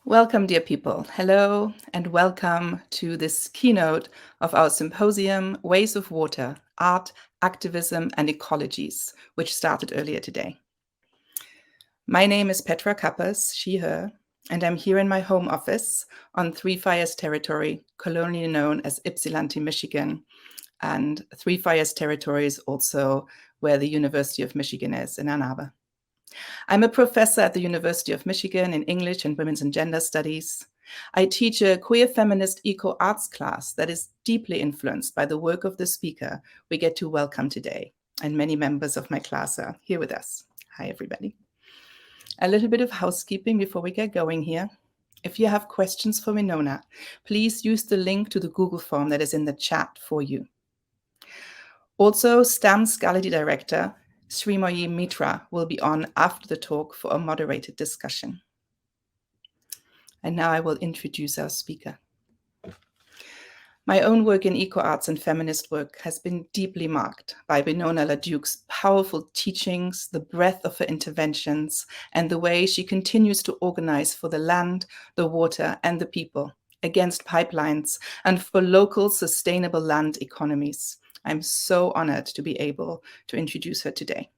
Welcome, dear people. Hello, and welcome to this keynote of our symposium, Ways of Water, Art, Activism, and Ecologies, which started earlier today. My name is Petra Kappas, she, her, and I'm here in my home office on Three Fires territory, colonially known as Ypsilanti, Michigan. And Three Fires territory is also where the University of Michigan is in Ann Arbor. I'm a professor at the University of Michigan in English and Women's and Gender Studies. I teach a queer feminist eco-arts class that is deeply influenced by the work of the speaker we get to welcome today, and many members of my class are here with us. Hi, everybody. A little bit of housekeeping before we get going here. If you have questions for Winona, please use the link to the Google form that is in the chat for you. Also, STAM's Gallery Director, Srimoyi Mitra, will be on after the talk for a moderated discussion. And now I will introduce our speaker. My own work in eco-arts and feminist work has been deeply marked by Winona LaDuke's powerful teachings, the breadth of her interventions, and the way she continues to organize for the land, the water, and the people, against pipelines, and for local sustainable land economies. I'm so honored to be able to introduce her today.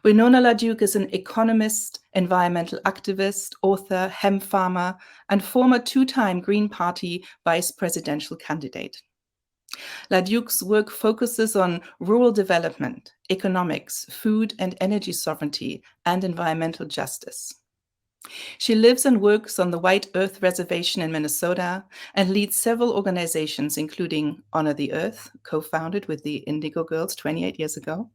Winona LaDuke is an economist, environmental activist, author, hemp farmer, and former two-time Green Party vice presidential candidate. LaDuke's work focuses on rural development, economics, food and energy sovereignty, and environmental justice. She lives and works on the White Earth Reservation in Minnesota and leads several organizations, including Honor the Earth, co-founded with the Indigo Girls 28 years ago,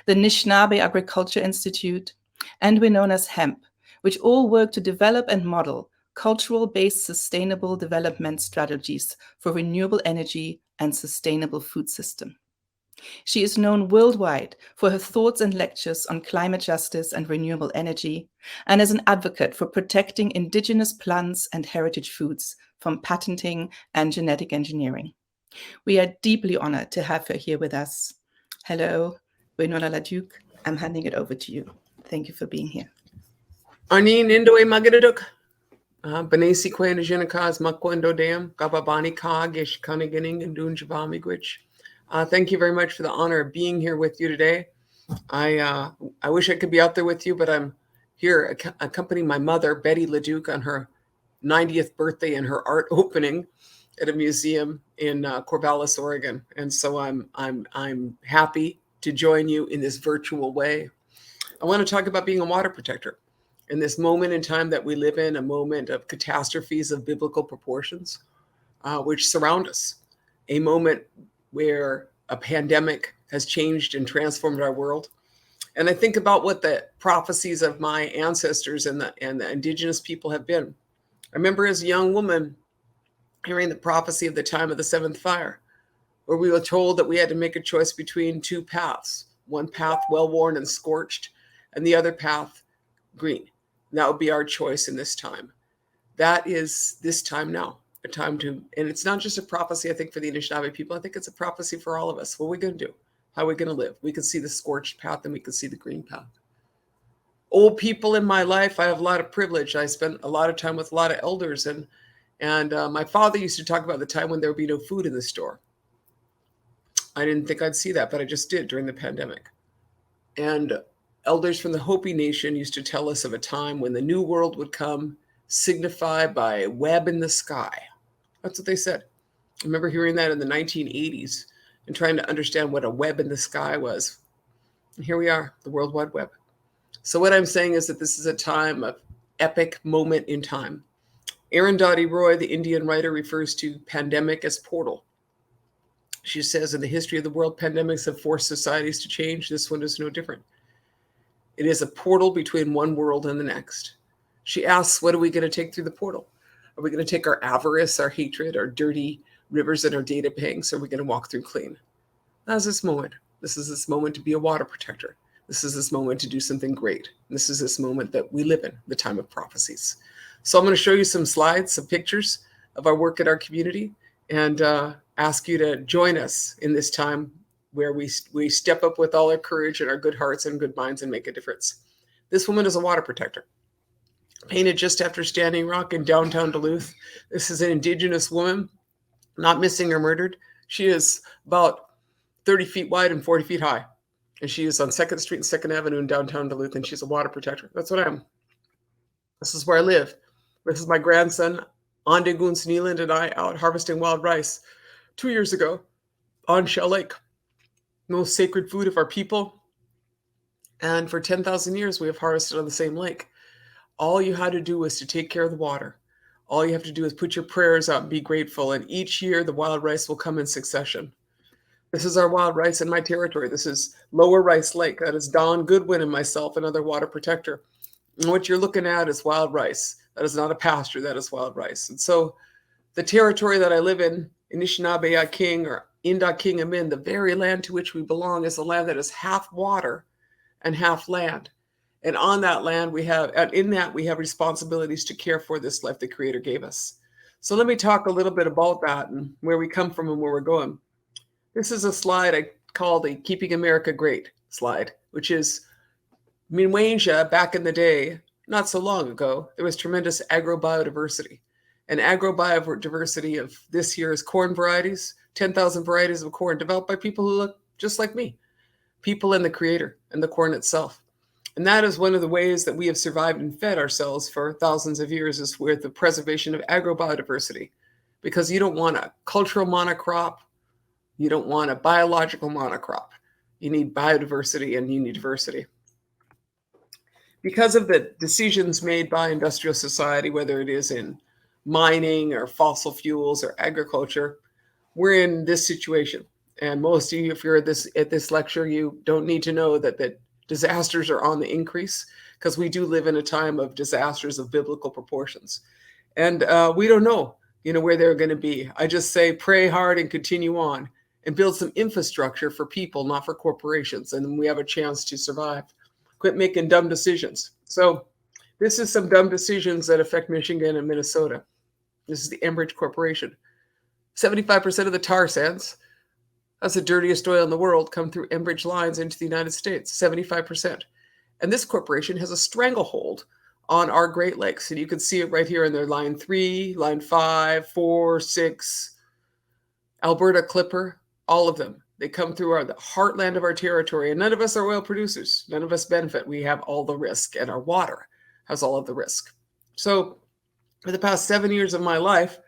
the Anishinaabe Agriculture Institute, and Winona's Hemp, which all work to develop and model cultural-based sustainable development strategies for renewable energy and sustainable food system. She is known worldwide for her thoughts and lectures on climate justice and renewable energy, and as an advocate for protecting indigenous plants and heritage foods from patenting and genetic engineering. We are deeply honored to have her here with us. Hello, Winona LaDuke. I'm handing it over to you. Thank you for being here. Arnin Indoe Magadaduk, Benesi Queen Jinakas, Makwendo Dam, Gababani Kag, Ishkaniganing, and Dunjavamigwich. Thank you very much for the honor of being here with you today. I wish I could be out there with you, but I'm here accompanying my mother, Betty LaDuke, on her 90th birthday and her art opening at a museum in Corvallis, Oregon. And so I'm happy to join you in this virtual way. I want to talk about being a water protector in this moment in time that we live in, a moment of catastrophes of biblical proportions, which surround us, a moment where a pandemic has changed and transformed our world. And I think about what the prophecies of my ancestors and the indigenous people have been. I remember as a young woman hearing the prophecy of the time of the seventh fire, where we were told that we had to make a choice between two paths, one path well-worn and scorched, and the other path green. And that would be our choice in this time. That is this time now. A time to, and it's not just a prophecy, I think, for the Anishinaabe people. I think it's a prophecy for all of us. What are we going to do? How are we going to live? We can see the scorched path and we can see the green path. Old people in my life, I have a lot of privilege. I spent a lot of time with a lot of elders, and my father used to talk about the time when there would be no food in the store. I didn't think I'd see that, but I just did during the pandemic. And elders from the Hopi Nation used to tell us of a time when the new world would come, signified by a web in the sky. That's what they said. I remember hearing that in the 1980s and trying to understand what a web in the sky was. And here we are, the World Wide Web. So what I'm saying is that this is a time of epic moment in time. Arundhati Roy, the Indian writer, refers to pandemic as portal. She says, in the history of the world, pandemics have forced societies to change. This one is no different. It is a portal between one world and the next. She asks, what are we going to take through the portal? Are we going to take our avarice, our hatred, our dirty rivers, and our data banks? Or are we going to walk through clean? That's this moment. This is this moment to be a water protector. This is this moment to do something great. This is this moment that we live in, the time of prophecies. So I'm going to show you some slides, some pictures of our work at our community, and ask you to join us in this time where we step up with all our courage and our good hearts and good minds and make a difference. This woman is a water protector. painted just after Standing Rock in downtown Duluth. This is an Indigenous woman, not missing or murdered. She is about 30 feet wide and 40 feet high. And she is on 2nd Street and 2nd Avenue in downtown Duluth, and she's a water protector. That's what I am. This is where I live. This is my grandson, Ande Goons Neeland, and I out harvesting wild rice 2 years ago on Shell Lake. Most sacred food of our people. And for 10,000 years, we have harvested on the same lake. All you had to do was to take care of the water. All you have to do is put your prayers out and be grateful. And each year, the wild rice will come in succession. This is our wild rice in my territory. This is Lower Rice Lake. That is Don Goodwin and myself, another water protector. And what you're looking at is wild rice. That is not a pasture. That is wild rice. And so the territory that I live in, Anishinaabe King or Inda King Amin, the very land to which we belong, is a land that is half water and half land. And on that land, we have responsibilities to care for this life the Creator gave us. So let me talk a little bit about that and where we come from and where we're going. This is a slide I call the Keeping America Great slide, which is Minwainja back in the day, not so long ago, there was tremendous agrobiodiversity. And agrobiodiversity of this year's corn varieties, 10,000 varieties of corn developed by people who look just like me, people and the Creator and the corn itself. And that is one of the ways that we have survived and fed ourselves for thousands of years, is with the preservation of agrobiodiversity. Because you don't want a cultural monocrop, you don't want a biological monocrop. You need biodiversity and you need diversity. Because of the decisions made by industrial society, whether it is in mining or fossil fuels or agriculture, we're in this situation. And most of you, if you're at this lecture, you don't need to know that disasters are on the increase, because we do live in a time of disasters of biblical proportions. And we don't know, where they're going to be. I just say pray hard and continue on and build some infrastructure for people, not for corporations. And then we have a chance to survive. Quit making dumb decisions. So this is some dumb decisions that affect Michigan and Minnesota. This is the Enbridge Corporation. 75% of the tar sands, that's the dirtiest oil in the world, come through Enbridge lines into the United States, 75%. And this corporation has a stranglehold on our Great Lakes. And you can see it right here in their line 3, line 5, 4, 6, Alberta Clipper, all of them. They come through the heartland of our territory, and none of us are oil producers. None of us benefit. We have all the risk, and our water has all of the risk. So for the past 7 years of my life,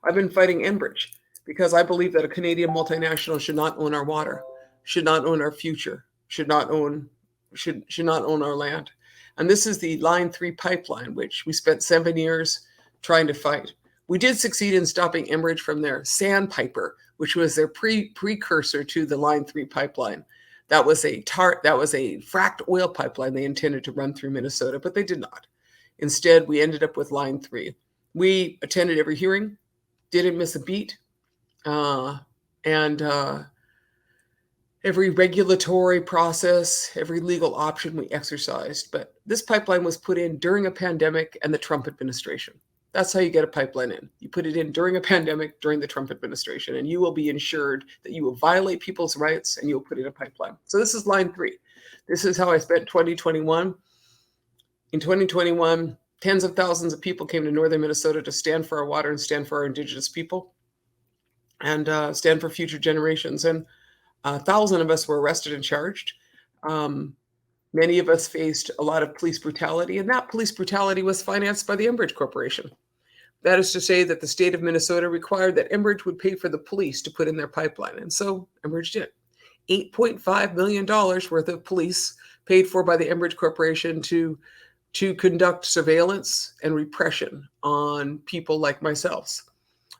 I've been fighting Enbridge, because I believe that a Canadian multinational should not own our water, should not own our future, should not own our land. And this is the Line 3 pipeline, which we spent 7 years trying to fight. We did succeed in stopping Enbridge from their Sandpiper, which was their precursor to the Line 3 pipeline. That was a fracked oil pipeline they intended to run through Minnesota, but they did not. Instead, we ended up with Line 3. We attended every hearing, didn't miss a beat, and every regulatory process, every legal option we exercised. But this pipeline was put in during a pandemic and the Trump administration. That's how you get a pipeline in. You put it in during a pandemic, during the Trump administration, and you will be ensured that you will violate people's rights and you'll put in a pipeline. So this is Line 3. This is how I spent 2021. In 2021, tens of thousands of people came to northern Minnesota to stand for our water and stand for our Indigenous people and stand for future generations. And 1,000 of us were arrested and charged. Many of us faced a lot of police brutality, and that police brutality was financed by the Enbridge Corporation. That is to say that the state of Minnesota required that Enbridge would pay for the police to put in their pipeline. And so Enbridge did. $8.5 million worth of police paid for by the Enbridge Corporation to conduct surveillance and repression on people like myself,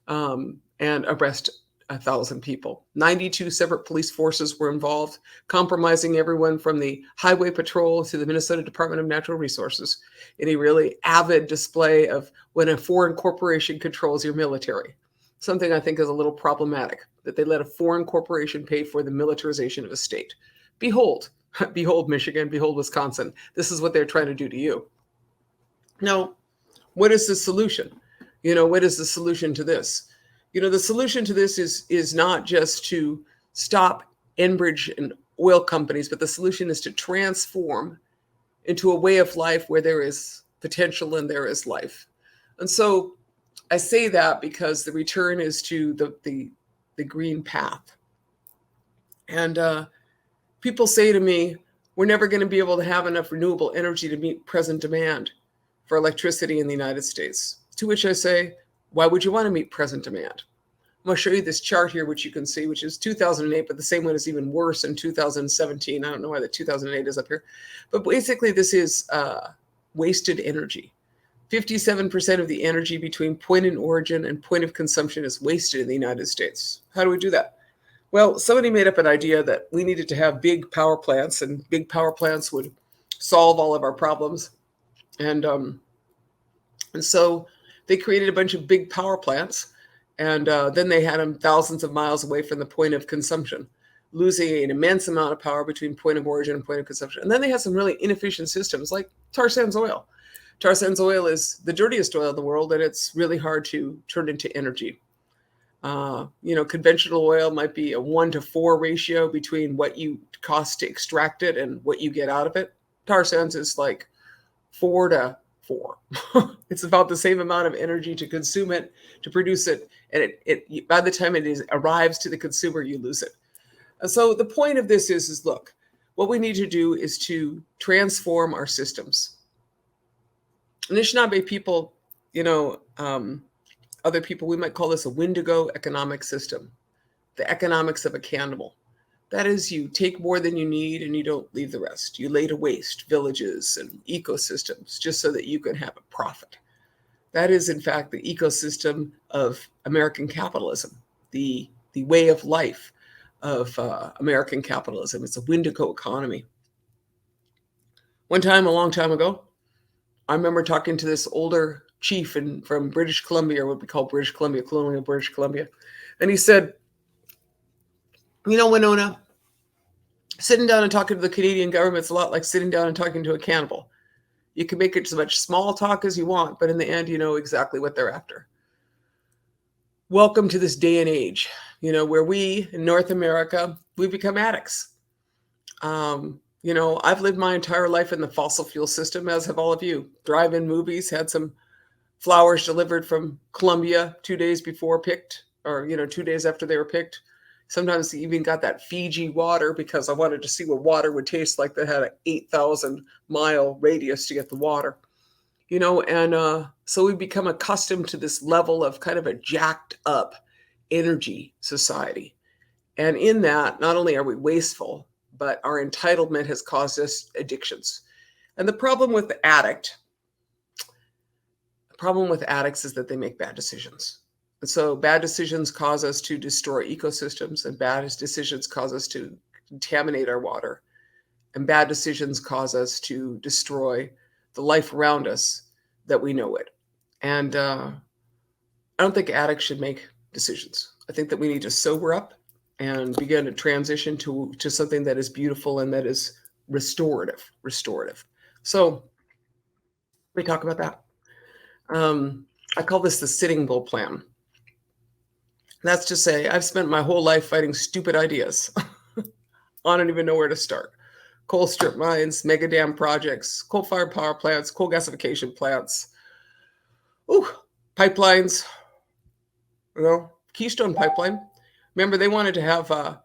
and arrest 1,000 people. 92 separate police forces were involved, compromising everyone from the Highway Patrol to the Minnesota Department of Natural Resources in a really avid display of when a foreign corporation controls your military. Something I think is a little problematic, that they let a foreign corporation pay for the militarization of a state. Behold, Michigan, behold, Wisconsin. This is what they're trying to do to you. Now, what is the solution? What is the solution to this? The solution to this is not just to stop Enbridge and oil companies, but the solution is to transform into a way of life where there is potential and there is life. And so I say that because the return is to the green path. And people say to me, we're never going to be able to have enough renewable energy to meet present demand for electricity in the United States. To which I say, why would you want to meet present demand? I'm going to show you this chart here, which you can see, which is 2008, but the same one is even worse in 2017. I don't know why the 2008 is up here. But basically, this is wasted energy. 57% of the energy between point of origin and point of consumption is wasted in the United States. How do we do that? Well, somebody made up an idea that we needed to have big power plants, and big power plants would solve all of our problems. And so they created a bunch of big power plants, and then they had them thousands of miles away from the point of consumption, losing an immense amount of power between point of origin and point of consumption. And then they had some really inefficient systems like tar sands oil. Tar sands oil is the dirtiest oil in the world, and it's really hard to turn into energy. Conventional oil might be a 1-to-4 ratio between what you cost to extract it and what you get out of it. Tar sands is like 4-to-4. It's about the same amount of energy to consume it, to produce it, and it by the time it arrives to the consumer, you lose it. And so the point of this is look, what we need to do is to transform our systems. Anishinaabe people, other people, we might call this a Wendigo economic system, the economics of a cannibal. That is, you take more than you need and you don't leave the rest. You lay to waste villages and ecosystems just so that you can have a profit. That is, in fact, the ecosystem of American capitalism, the way of life of American capitalism. It's a Wendigo economy. One time, a long time ago, I remember talking to this older chief from British Columbia, or what we call British Columbia, colonial British Columbia. And he said, Winona, sitting down and talking to the Canadian government's a lot like sitting down and talking to a cannibal. You can make it as much small talk as you want, but in the end, you know exactly what they're after. Welcome to this day and age, where we in North America, we become addicts. I've lived my entire life in the fossil fuel system, as have all of you. Drive-in movies, had some flowers delivered from Colombia 2 days before picked, or 2 days after they were picked. Sometimes even got that Fiji water because I wanted to see what water would taste like that had an 8,000-mile radius to get the water. So we become accustomed to this level of kind of a jacked up energy society. And in that, not only are we wasteful, but our entitlement has caused us addictions. And the problem with addicts is that they make bad decisions. And so bad decisions cause us to destroy ecosystems, and bad decisions cause us to contaminate our water. And bad decisions cause us to destroy the life around us that we know it. And I don't think addicts should make decisions. I think that we need to sober up and begin to transition to something that is beautiful and that is restorative. So we talk about that. I call this the Sitting Bull plan. That's to say, I've spent my whole life fighting stupid ideas. I don't even know where to start. Coal strip mines, mega dam projects, coal-fired power plants, coal gasification plants, pipelines, Keystone Pipeline. Remember, they wanted to have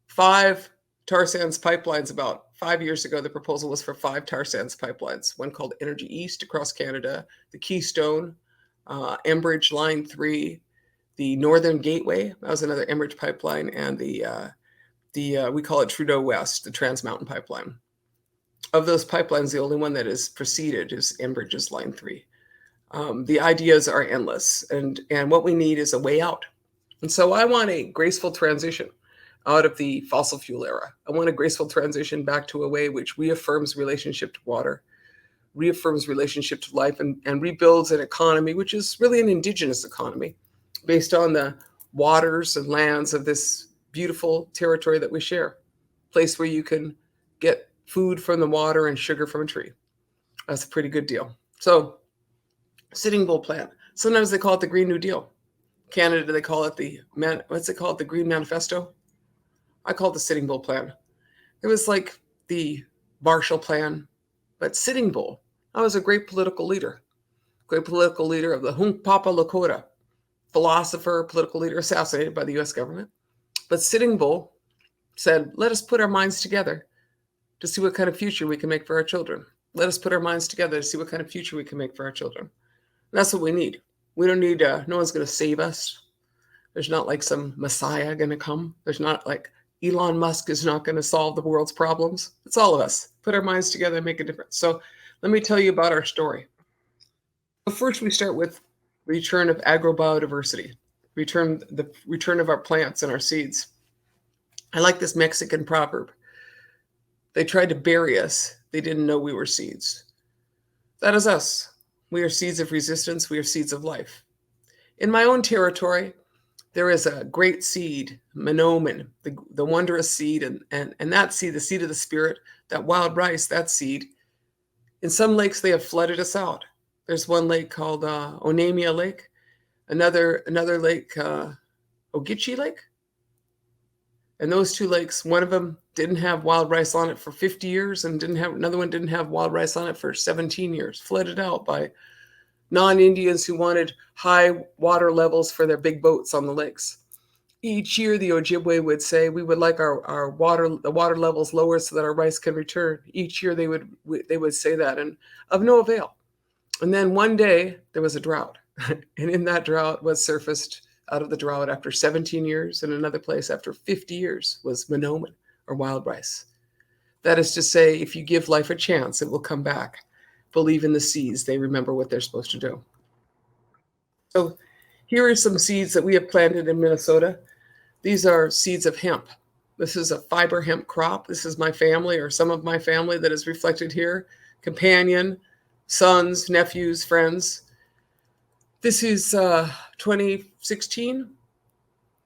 5 tar sands pipelines about 5 years ago. The proposal was for 5 tar sands pipelines, one called Energy East across Canada, the Keystone, Enbridge Line 3, the Northern Gateway, that was another Enbridge pipeline, and the we call it Trudeau West, the Trans Mountain Pipeline. Of those pipelines, the only one that is proceeded is Enbridge's Line 3. The ideas are endless, and what we need is a way out. And so I want a graceful transition out of the fossil fuel era. I want a graceful transition back to a way which reaffirms relationship to water, reaffirms relationship to life, and rebuilds an economy which is really an indigenous economy based on the waters and lands of this beautiful territory that we share, place where you can get food from the water and sugar from a tree. That's a pretty good deal. So, Sitting Bull plan. Sometimes they call it the Green New Deal. Canada, they call it the Green Manifesto. I call it the Sitting Bull plan. It was like the Marshall Plan, but Sitting Bull. I was a great political leader of the Hunkpapa Lakota, philosopher, political leader assassinated by the US government. But Sitting Bull said, let us put our minds together to see what kind of future we can make for our children. Let us put our minds together to see what kind of future we can make for our children. And that's what we need. We don't need, no one's going to save us. There's not like some messiah going to come. There's not like Elon Musk is not going to solve the world's problems. It's all of us. Put our minds together and make a difference. So let me tell you about our story. So first, we start with return of agrobiodiversity, the return of our plants and our seeds. I like this Mexican proverb. They tried to bury us. They didn't know we were seeds. That is us. We are seeds of resistance. We are seeds of life. In my own territory, there is a great seed, Monoman, the wondrous seed, and that seed, the seed of the spirit, that wild rice, that seed. In some lakes, they have flooded us out. There's one lake called Onamia Lake, another lake, Ogeechee Lake. And those two lakes, one of them didn't have wild rice on it for 50 years, and another one didn't have wild rice on it for 17 years, flooded out by non-Indians who wanted high water levels for their big boats on the lakes. Each year, the Ojibwe would say, we would like the water levels lower so that our rice can return. Each year they would say that, and of no avail. And then one day there was a drought, and in that drought was surfaced out of the drought after 17 years, and another place after 50 years was Monoman, or wild rice. That is to say, if you give life a chance, it will come back. Believe in the seeds. They remember what they're supposed to do. So here are some seeds that we have planted in Minnesota. These are seeds of hemp. This is a fiber hemp crop. This is my family, or some of my family, that is reflected here. Companion, sons, nephews, friends. This is 2016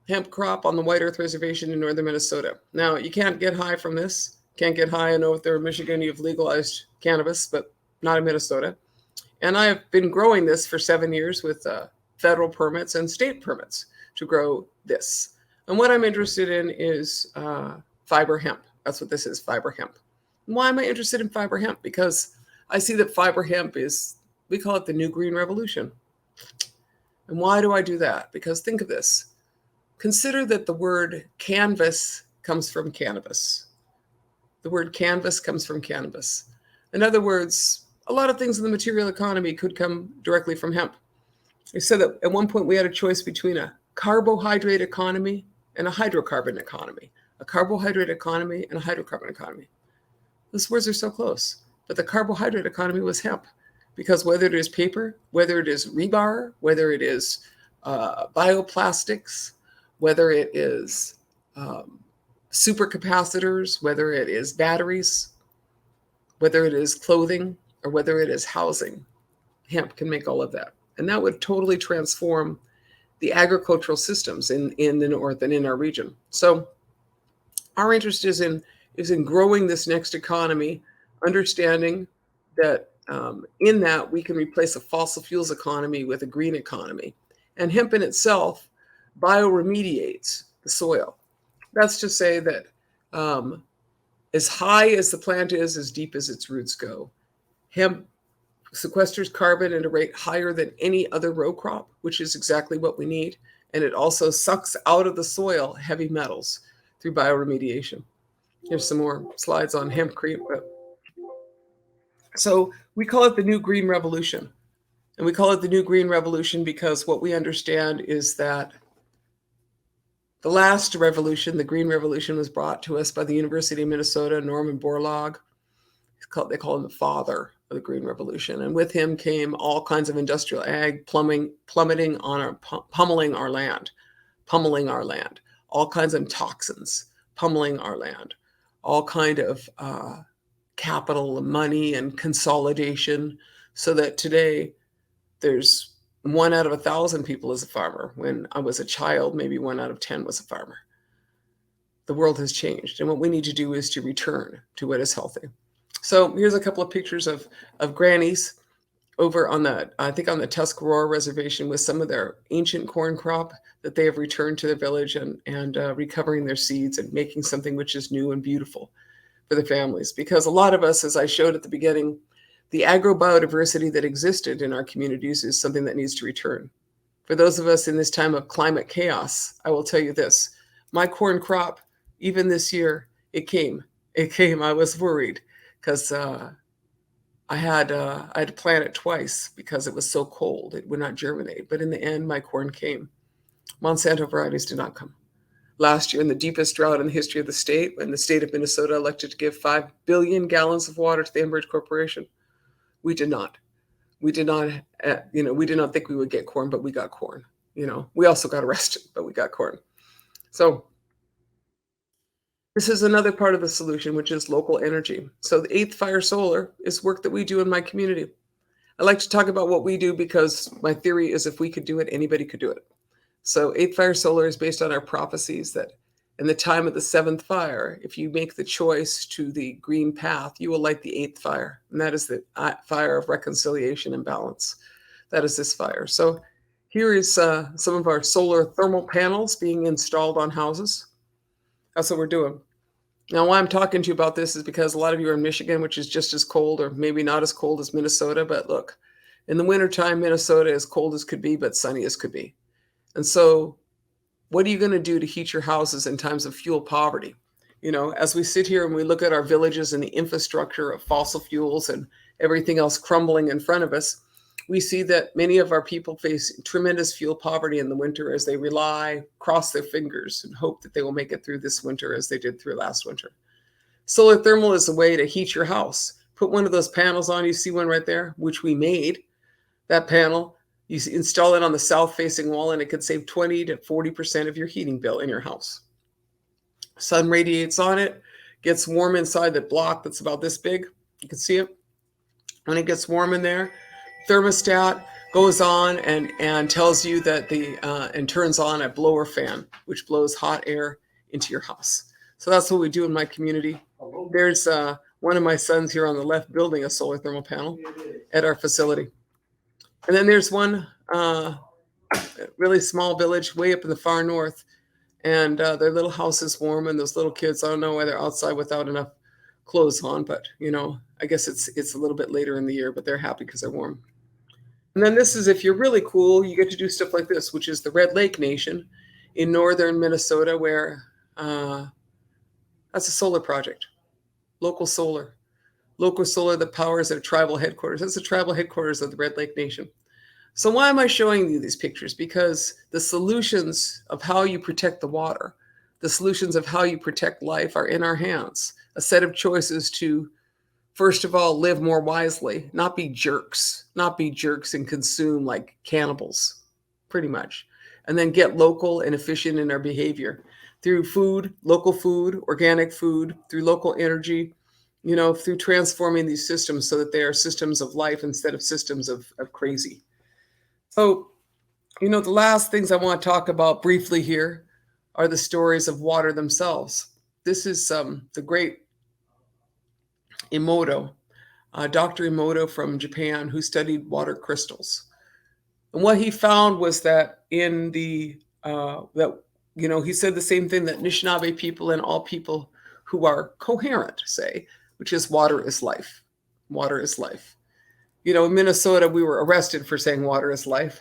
hemp crop on the White Earth Reservation in northern Minnesota. Now, you can't get high from this. Can't get high. I know if they're in Michigan, you've legalized cannabis, but not in Minnesota. And I have been growing this for 7 years with federal permits and state permits to grow this. And what I'm interested in is fiber hemp. That's what this is, fiber hemp. And why am I interested in fiber hemp? Because I see that fiber hemp is, we call it the new green revolution. And why do I do that? Because think of this. Consider that the word canvas comes from cannabis. The word canvas comes from cannabis. In other words, a lot of things in the material economy could come directly from hemp. I said that at one point we had a choice between a carbohydrate economy and a hydrocarbon economy. A carbohydrate economy and a hydrocarbon economy. Those words are so close. But the carbohydrate economy was hemp. Because whether it is paper, whether it is rebar, whether it is bioplastics, whether it is supercapacitors, whether it is batteries, whether it is clothing, or whether it is housing, hemp can make all of that. And that would totally transform the agricultural systems in the north and in our region. So our interest is in growing this next economy, understanding that in that we can replace a fossil fuels economy with a green economy. And hemp in itself bioremediates the soil. That's to say that as high as the plant is, as deep as its roots go, hemp sequesters carbon at a rate higher than any other row crop, which is exactly what we need. And it also sucks out of the soil heavy metals through bioremediation. Here's some more slides on hempcrete. So we call it the new green revolution. And we call it the new green revolution because what we understand is that the last revolution, the green revolution, was brought to us by the University of Minnesota, Norman Borlaug. They call him the father of the green revolution. And with him came all kinds of industrial ag, pummeling our land, all kinds of toxins, pummeling our land, all kind of capital and money and consolidation, so that today there's 1 out of 1,000 people is a farmer. When I was a child, maybe 1 out of 10 was a farmer. The world has changed, and what we need to do is to return to what is healthy. So here's a couple of pictures of grannies over on the Tuscarora Reservation with some of their ancient corn crop that they have returned to their village and recovering their seeds and making something which is new and beautiful for the families. Because a lot of us, as I showed at the beginning, The agrobiodiversity that existed in our communities is something that needs to return. For those of us in this time of climate chaos, I will tell you this. My corn crop, even this year, it came. It came. I was worried because I had to plant it twice because it was so cold. It would not germinate. But in the end, my corn came. Monsanto varieties did not come. Last year, in the deepest drought in the history of the state, when the state of Minnesota elected to give 5 billion gallons of water to the Enbridge Corporation, we did not. We did not, we did not think we would get corn, but we got corn. We also got arrested, but we got corn. So this is another part of the solution, which is local energy. So the 8th Fire Solar is work that we do in my community. I like to talk about what we do because my theory is if we could do it, anybody could do it. So 8th Fire Solar is based on our prophecies that in the time of the 7th fire, if you make the choice to the green path, you will light the 8th fire. And that is the fire of reconciliation and balance. That is this fire. So here is some of our solar thermal panels being installed on houses. That's what we're doing. Now, why I'm talking to you about this is because a lot of you are in Michigan, which is just as cold or maybe not as cold as Minnesota. But look, in the wintertime, Minnesota is cold as could be, but sunny as could be. And so what are you going to do to heat your houses in times of fuel poverty? As we sit here and we look at our villages and the infrastructure of fossil fuels and everything else crumbling in front of us, we see that many of our people face tremendous fuel poverty in the winter as they cross their fingers, and hope that they will make it through this winter as they did through last winter. Solar thermal is a way to heat your house. Put one of those panels on. You see one right there, which we made. That panel, you install it on the south-facing wall, and it could save 20 to 40% of your heating bill in your house. Sun radiates on it, gets warm inside the block that's about this big. You can see it. When it gets warm in there, thermostat goes on and tells you that and turns on a blower fan, which blows hot air into your house. So that's what we do in my community. There's one of my sons here on the left building a solar thermal panel at our facility. And then there's one really small village way up in the far north, and their little house is warm, and those little kids, I don't know why they're outside without enough clothes on, but I guess it's a little bit later in the year, but they're happy because they're warm. And then this is, if you're really cool, you get to do stuff like this, which is the Red Lake Nation in northern Minnesota, where that's a solar project, local solar that powers their tribal headquarters. That's the tribal headquarters of the Red Lake Nation. So why am I showing you these pictures? Because the solutions of how you protect the water, the solutions of how you protect life are in our hands. A set of choices to, first of all, live more wisely, not be jerks and consume like cannibals, pretty much. And then get local and efficient in our behavior through food, local food, organic food, through local energy, through transforming these systems so that they are systems of life instead of systems of crazy. So, the last things I want to talk about briefly here are the stories of water themselves. This is the great Emoto, Dr. Emoto from Japan, who studied water crystals. And what he found was that he said the same thing that Anishinaabe people and all people who are coherent say, which is water is life. Water is life. In Minnesota, we were arrested for saying water is life.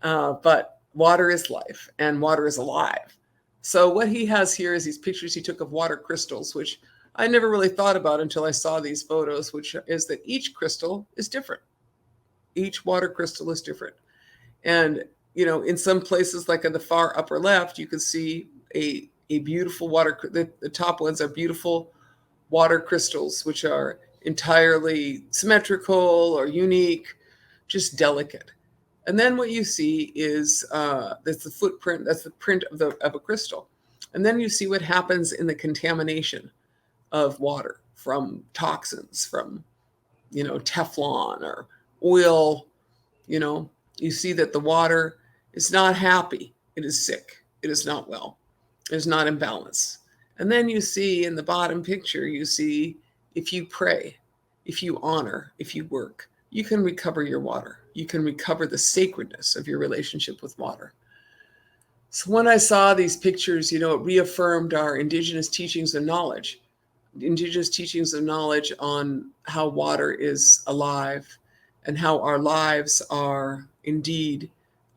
But water is life and water is alive. So what he has here is these pictures he took of water crystals, which I never really thought about until I saw these photos, which is that each crystal is different. Each water crystal is different. And, in some places, like in the far upper left, you can see a beautiful water, the top ones are beautiful water crystals, which are entirely symmetrical or unique, just delicate. And then what you see is that's the footprint, that's the print of a crystal. And then you see what happens in the contamination of water from toxins, from, Teflon or oil. You see that the water is not happy. It is sick. It is not well. It is not in balance. And then you see in the bottom picture, you see if you pray, if you honor, if you work, you can recover your water. You can recover the sacredness of your relationship with water. So when I saw these pictures, it reaffirmed our indigenous teachings and knowledge. indigenous teachings of knowledge on how water is alive and how our lives are indeed,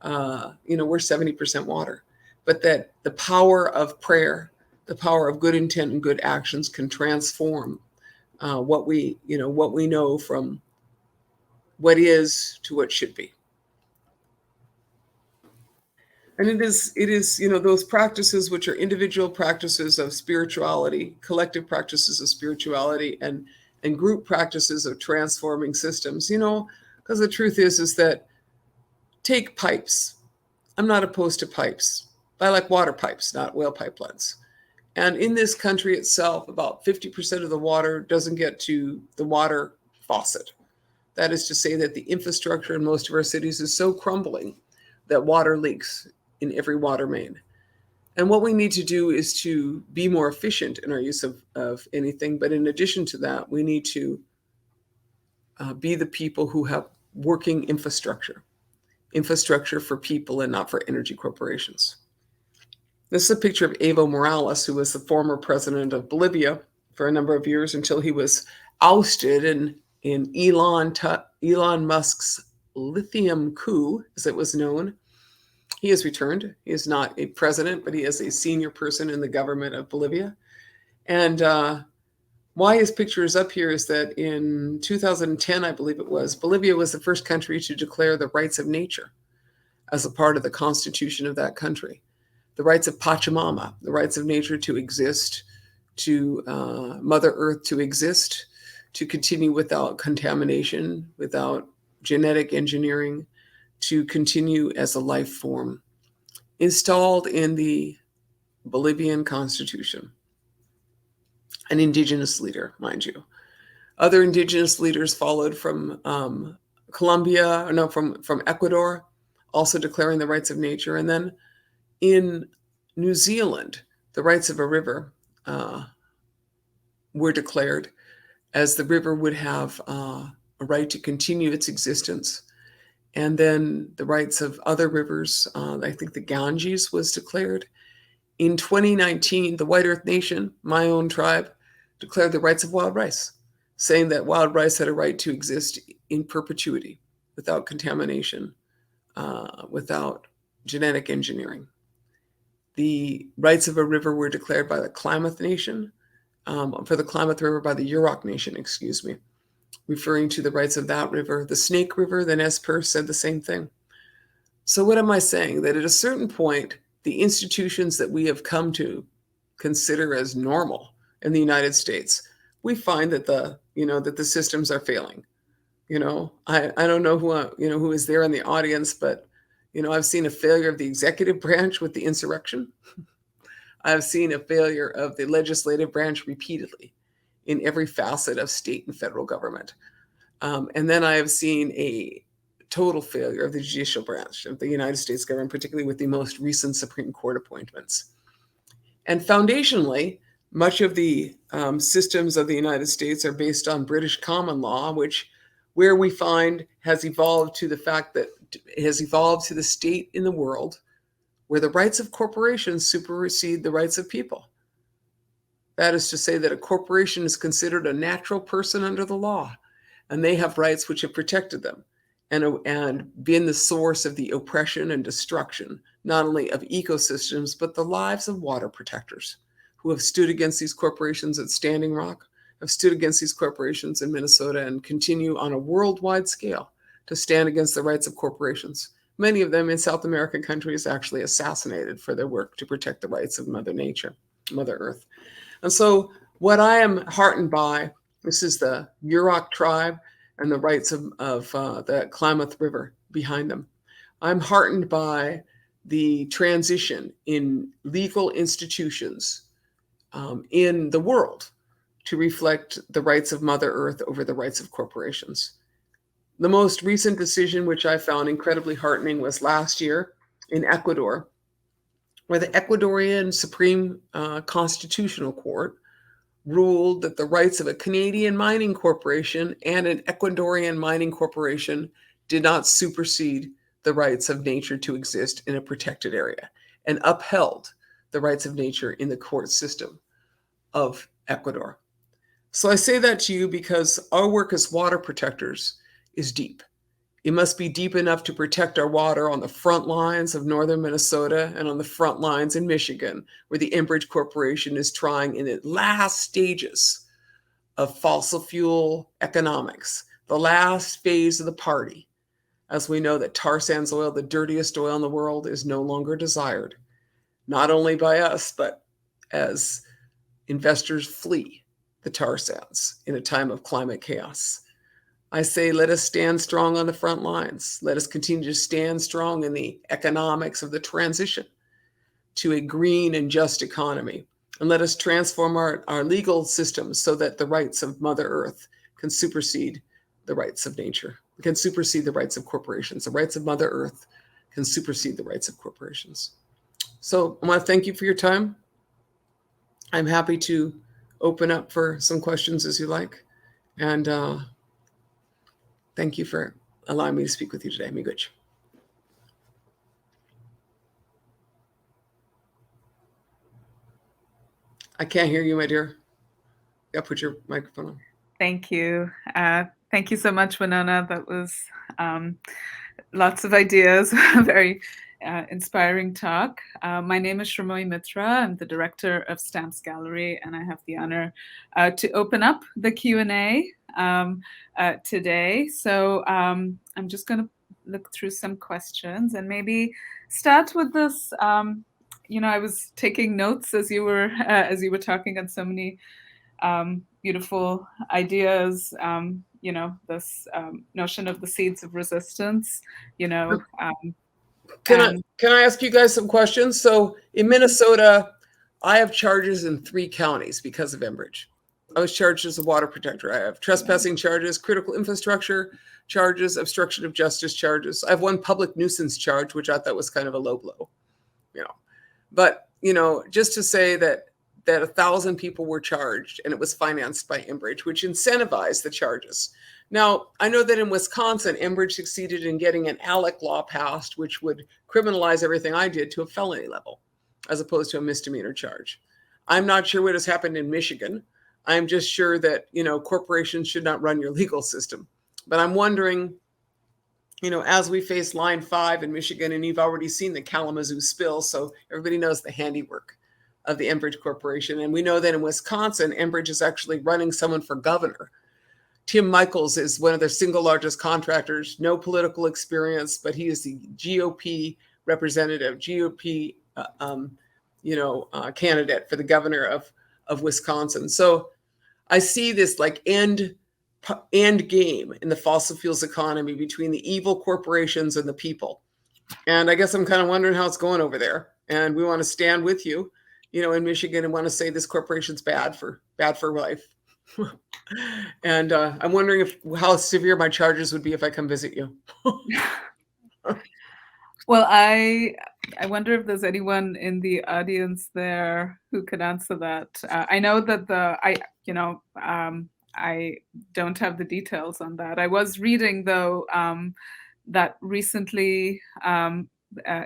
we're 70% water, but that the power of prayer, the power of good intent and good actions can transform what we know from what is to what should be. And it is, those practices which are individual practices of spirituality, collective practices of spirituality, and group practices of transforming systems, because the truth is that take pipes. I'm not opposed to pipes. I like water pipes, not whale pipelines. And in this country itself, about 50% of the water doesn't get to the water faucet. That is to say that the infrastructure in most of our cities is so crumbling that water leaks in every water main. And what we need to do is to be more efficient in our use of anything. But in addition to that, we need to be the people who have working infrastructure for people and not for energy corporations. This is a picture of Evo Morales, who was the former president of Bolivia for a number of years until he was ousted in Elon Musk's lithium coup, as it was known. He has returned. He is not a president, but he is a senior person in the government of Bolivia. And why his picture is up here is that in 2010, I believe it was, Bolivia was the first country to declare the rights of nature as a part of the constitution of that country. The rights of Pachamama, the rights of nature to exist, to Mother Earth to exist, to continue without contamination, without genetic engineering, to continue as a life form, installed in the Bolivian Constitution. An indigenous leader, mind you. Other indigenous leaders followed from from Ecuador, also declaring the rights of nature. And then in New Zealand, the rights of a river were declared, as the river would have a right to continue its existence. And then the rights of other rivers, I think the Ganges was declared. In 2019, the White Earth Nation, my own tribe, declared the rights of wild rice, saying that wild rice had a right to exist in perpetuity, without contamination, without genetic engineering. The rights of a river were declared by the Klamath Nation, for the Klamath River by the Yurok Nation, referring to the rights of that river. The Snake River, the Nez Perce, said the same thing. So what am I saying? That at a certain point, the institutions that we have come to consider as normal in the United States, we find that the systems are failing. I don't know who is there in the audience, but I've seen a failure of the executive branch with the insurrection. I've seen a failure of the legislative branch repeatedly in every facet of state and federal government. And then I have seen a total failure of the judicial branch of the United States government, particularly with the most recent Supreme Court appointments. And foundationally, much of the systems of the United States are based on British common law, where we find has evolved to the fact that it has evolved to the state in the world where the rights of corporations supersede the rights of people. That is to say that a corporation is considered a natural person under the law, and they have rights which have protected them and been the source of the oppression and destruction, not only of ecosystems, but the lives of water protectors who have stood against these corporations at Standing Rock, have stood against these corporations in Minnesota, and continue on a worldwide scale to stand against the rights of corporations. Many of them in South American countries actually assassinated for their work to protect the rights of Mother Nature, Mother Earth. And so what I am heartened by, this is the Yurok tribe and the rights of the Klamath River behind them. I'm heartened by the transition in legal institutions in the world to reflect the rights of Mother Earth over the rights of corporations. The most recent decision, which I found incredibly heartening, was last year in Ecuador, where the Ecuadorian Supreme Constitutional Court ruled that the rights of a Canadian mining corporation and an Ecuadorian mining corporation did not supersede the rights of nature to exist in a protected area, and upheld the rights of nature in the court system of Ecuador. So I say that to you because our work as water protectors is deep. It must be deep enough to protect our water on the front lines of northern Minnesota and on the front lines in Michigan, where the Enbridge Corporation is trying in its last stages of fossil fuel economics, the last phase of the party, as we know that tar sands oil, the dirtiest oil in the world, is no longer desired, not only by us, but as investors flee the tar sands in a time of climate chaos. I say, let us stand strong on the front lines. Let us continue to stand strong in the economics of the transition to a green and just economy. And let us transform our legal systems so that the rights of Mother Earth can supersede the rights of nature, can supersede the rights of corporations. The rights of Mother Earth can supersede the rights of corporations. So I want to thank you for your time. I'm happy to open up for some questions as you like. And thank you for allowing me to speak with you today. Miigwech. I can't hear you, my dear. Yeah, put your microphone on. Thank you. Thank you so much, Winona. That was lots of ideas, very inspiring talk. My name is Shramoy Mitra. I'm the director of Stamps Gallery, and I have the honor to open up the Q&A today. So I'm just going to look through some questions and maybe start with this. I was taking notes as you were talking on so many beautiful ideas. This notion of the seeds of resistance. Can I ask you guys some questions? So in Minnesota, I have charges in 3 counties because of Enbridge. I was charged as a water protector. I have trespassing charges, critical infrastructure charges, obstruction of justice charges. I have 1 public nuisance charge, which I thought was kind of a low blow. But just to say that 1,000 people were charged and it was financed by Enbridge, which incentivized the charges. Now, I know that in Wisconsin, Enbridge succeeded in getting an ALEC law passed, which would criminalize everything I did to a felony level, as opposed to a misdemeanor charge. I'm not sure what has happened in Michigan. I'm just sure that, corporations should not run your legal system. But I'm wondering, as we face Line 5 in Michigan, and you've already seen the Kalamazoo spill, so everybody knows the handiwork of the Enbridge Corporation. And we know that in Wisconsin, Enbridge is actually running someone for governor. Tim Michels is one of their single largest contractors, no political experience, but he is the GOP representative, GOP, candidate for the governor of Wisconsin. So I see this like end game in the fossil fuels economy between the evil corporations and the people. And I guess I'm kind of wondering how it's going over there. And we want to stand with you, in Michigan, and want to say this corporation's bad for life. And I'm wondering how severe my charges would be if I come visit you. Well, I wonder if there's anyone in the audience there who could answer that. I know that I don't have the details on that. I was reading though that recently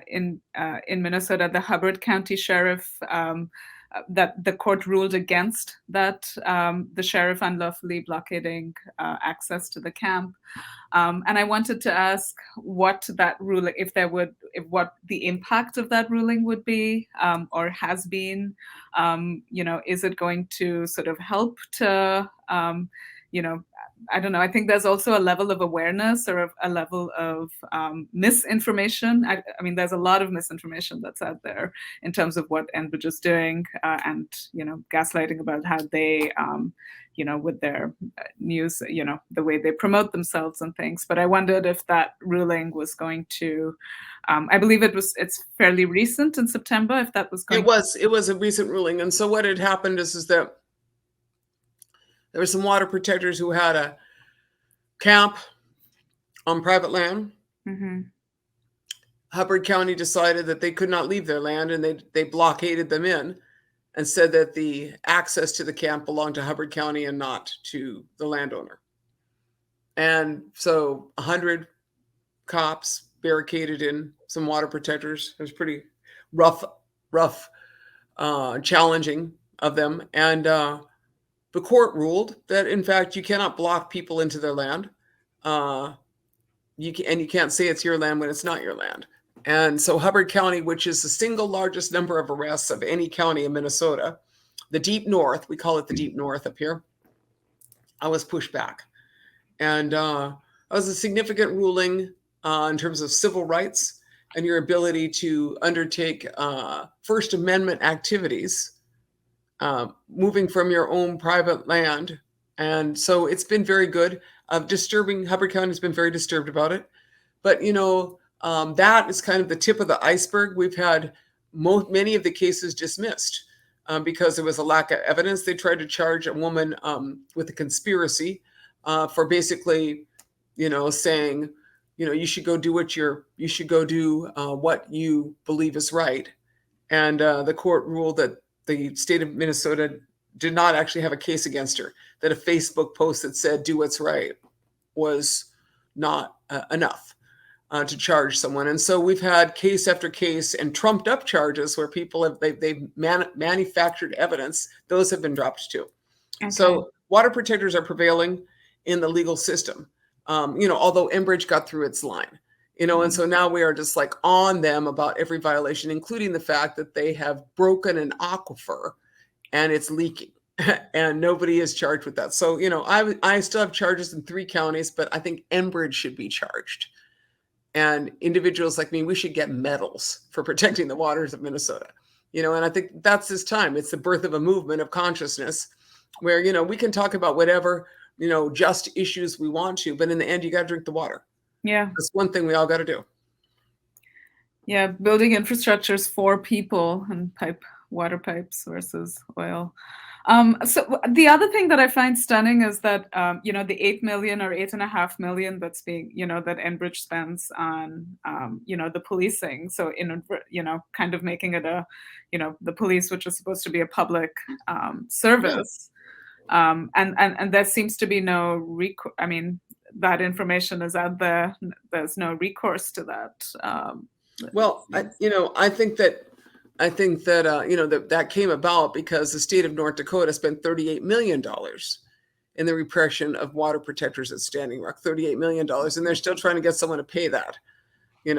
in Minnesota, the Hubbard County Sheriff, that the court ruled against that the sheriff unlawfully blockading access to the camp. And I wanted to ask what that ruling, what the impact of that ruling would be, or has been. Is it going to sort of help to, I don't know. I think there's also a level of awareness or a level of misinformation. I mean, there's a lot of misinformation that's out there in terms of what Enbridge is doing, and gaslighting about how they, with their news, the way they promote themselves and things. But I wondered if that ruling was going to, I believe it's fairly recent in September. If that was going, it was a recent ruling, and so what had happened is that there were some water protectors who had a camp on private land. Mm-hmm. Hubbard County decided that they could not leave their land, and they blockaded them in and said that the access to the camp belonged to Hubbard County and not to the landowner. And so 100 cops barricaded in some water protectors. It was pretty rough, challenging of them. And the court ruled that, in fact, you cannot block people into their land. You can't say it's your land when it's not your land. And so Hubbard County, which is the single largest number of arrests of any county in Minnesota, the deep north, we call it the deep north up here, I was pushed back. And that was a significant ruling in terms of civil rights and your ability to undertake First Amendment activities, moving from your own private land. And so it's been very good. Hubbard County has been very disturbed about it. But, that is kind of the tip of the iceberg. We've had many of the cases dismissed because there was a lack of evidence. They tried to charge a woman with a conspiracy for basically, saying, you should go do what you believe is right. And the court ruled that the state of Minnesota did not actually have a case against her, that a Facebook post that said, do what's right, was not enough to charge someone. And so we've had case after case and trumped up charges where people they've manufactured evidence. Those have been dropped too. Okay. So water protectors are prevailing in the legal system, although Enbridge got through its line, and so now we are just like on them about every violation, including the fact that they have broken an aquifer and it's leaking. And nobody is charged with that. So, I still have charges in 3 counties, but I think Enbridge should be charged. And individuals like me, we should get medals for protecting the waters of Minnesota. And I think that's this time. It's the birth of a movement of consciousness where, we can talk about whatever, just issues we want to, but in the end, you got to drink the water. Yeah. That's one thing we all got to do. Yeah. Building infrastructures for people and water pipes versus oil. So the other thing that I find stunning is that, the 8 million or 8.5 million that's being, that Enbridge spends on, the policing. So, kind of making it the police, which is supposed to be a public service. And there seems to be no recourse. I mean, that information is out there. There's no recourse to that. Well, I think that that came about because the state of North Dakota spent $38 million in the repression of water protectors at Standing Rock, $38 million. And they're still trying to get someone to pay that. In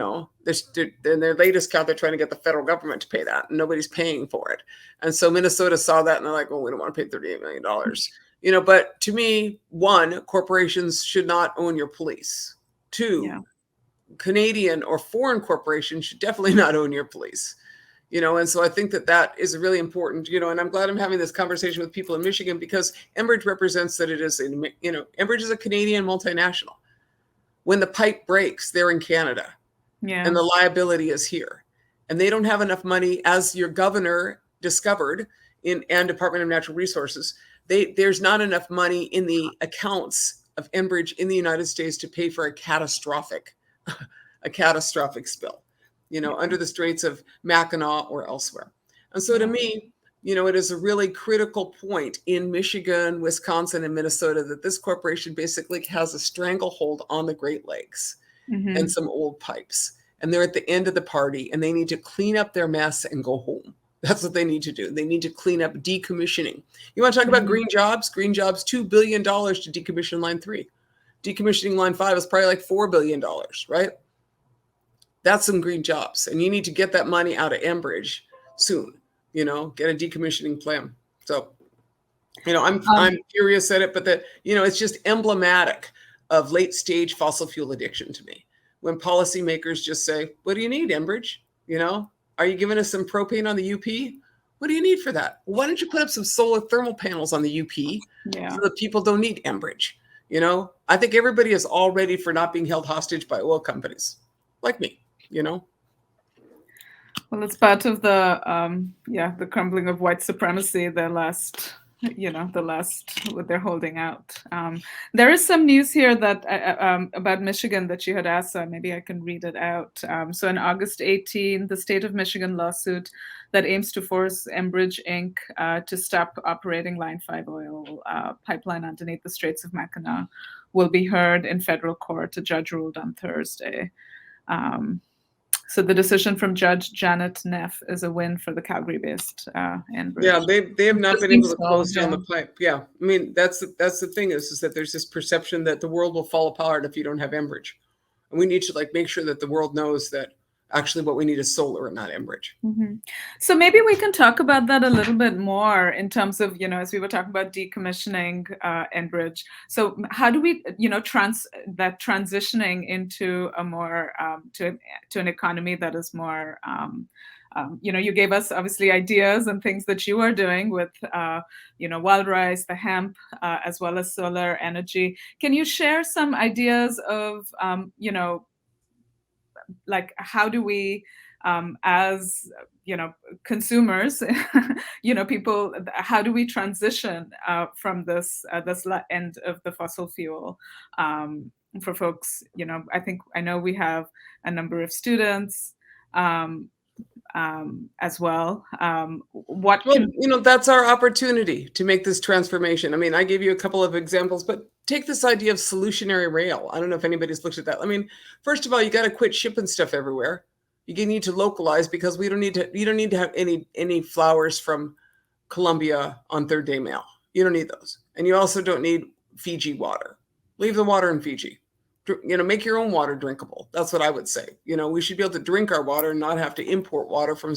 their latest count, they're trying to get the federal government to pay that, and nobody's paying for it. And so Minnesota saw that and they're like, well, we don't want to pay $38 million. But to me, 1, corporations should not own your police. 2, Canadian or foreign corporations should definitely not own your police. And so I think that is really important, and I'm glad I'm having this conversation with people in Michigan because Enbridge represents that it is, Enbridge is a Canadian multinational. When the pipe breaks, they're in Canada and the liability is here. And they don't have enough money, as your governor discovered and Department of Natural Resources, there's not enough money in the accounts of Enbridge in the United States to pay for a catastrophic spill. Under the Straits of Mackinac or elsewhere. And so to me, it is a really critical point in Michigan, Wisconsin, and Minnesota that this corporation basically has a stranglehold on the Great Lakes and some old pipes. And they're at the end of the party and they need to clean up their mess and go home. That's what they need to do. They need to clean up decommissioning. You want to talk about green jobs? Green jobs, $2 billion to decommission line 3. Decommissioning line 5 is probably like $4 billion, right? That's some green jobs. And you need to get that money out of Enbridge soon, get a decommissioning plan. So, I'm curious at it, but it's just emblematic of late stage fossil fuel addiction to me. When policymakers just say, what do you need, Enbridge? Are you giving us some propane on the UP? What do you need for that? Why don't you put up some solar thermal panels on the UP so that people don't need Enbridge? I think everybody is all ready for not being held hostage by oil companies like me. Well, it's part of the crumbling of white supremacy, the last what they're holding out. There is some news here that about Michigan that you had asked, so maybe I can read it out. So on August 18, the state of Michigan lawsuit that aims to force Enbridge Inc. To stop operating Line 5 oil pipeline underneath the Straits of Mackinac will be heard in federal court. A judge ruled on Thursday. So the decision from Judge Janet Neff is a win for the Calgary-based Enbridge. Yeah, they have not been able to close down Yeah. the pipe. Yeah, I mean that's the thing is that there's this perception that the world will fall apart if you don't have Enbridge, and we need to like make sure that the world knows that actually what we need is solar and not Enbridge. Mm-hmm. So maybe we can talk about that a little bit more in terms of, as we were talking about decommissioning Enbridge. So how do we, transitioning into a more, to an economy that is more, you gave us obviously ideas and things that you are doing with, wild rice, the hemp, as well as solar energy. Can you share some ideas of, like how do we as consumers people, how do we transition from this end of the fossil fuel for folks? I know we have a number of students as well. That's our opportunity to make this transformation. I mean, I gave you a couple of examples, but take this idea of solutionary rail. I don't know if anybody's looked at that. I mean, first of all, you got to quit shipping stuff everywhere. You need to localize because you don't need to have any flowers from Colombia on third day mail. You don't need those. And you also don't need Fiji water. Leave the water in Fiji. Make your own water drinkable. That's what I would say. We should be able to drink our water and not have to import water from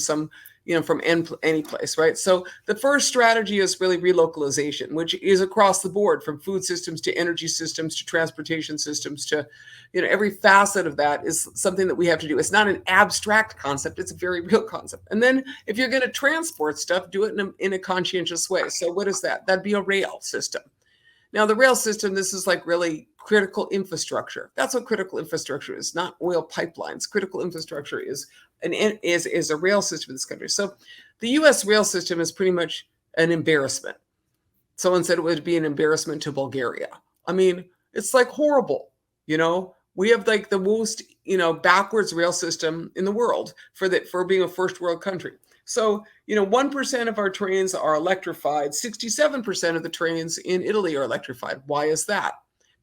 from any place, right? So the first strategy is really relocalization, which is across the board from food systems to energy systems to transportation systems to, every facet of that is something that we have to do. It's not an abstract concept. It's a very real concept. And then if you're going to transport stuff, do it in a conscientious way. So what is that? That'd be a rail system. Now, the rail system, this is like really critical infrastructure. That's what critical infrastructure is, not oil pipelines. Critical infrastructure is a rail system in this country. So the U.S. rail system is pretty much an embarrassment. Someone said it would be an embarrassment to Bulgaria. I mean, it's like horrible. We have like the most, backwards rail system in the world for being a first world country. So, 1% of our trains are electrified. 67% of the trains in Italy are electrified. Why is that?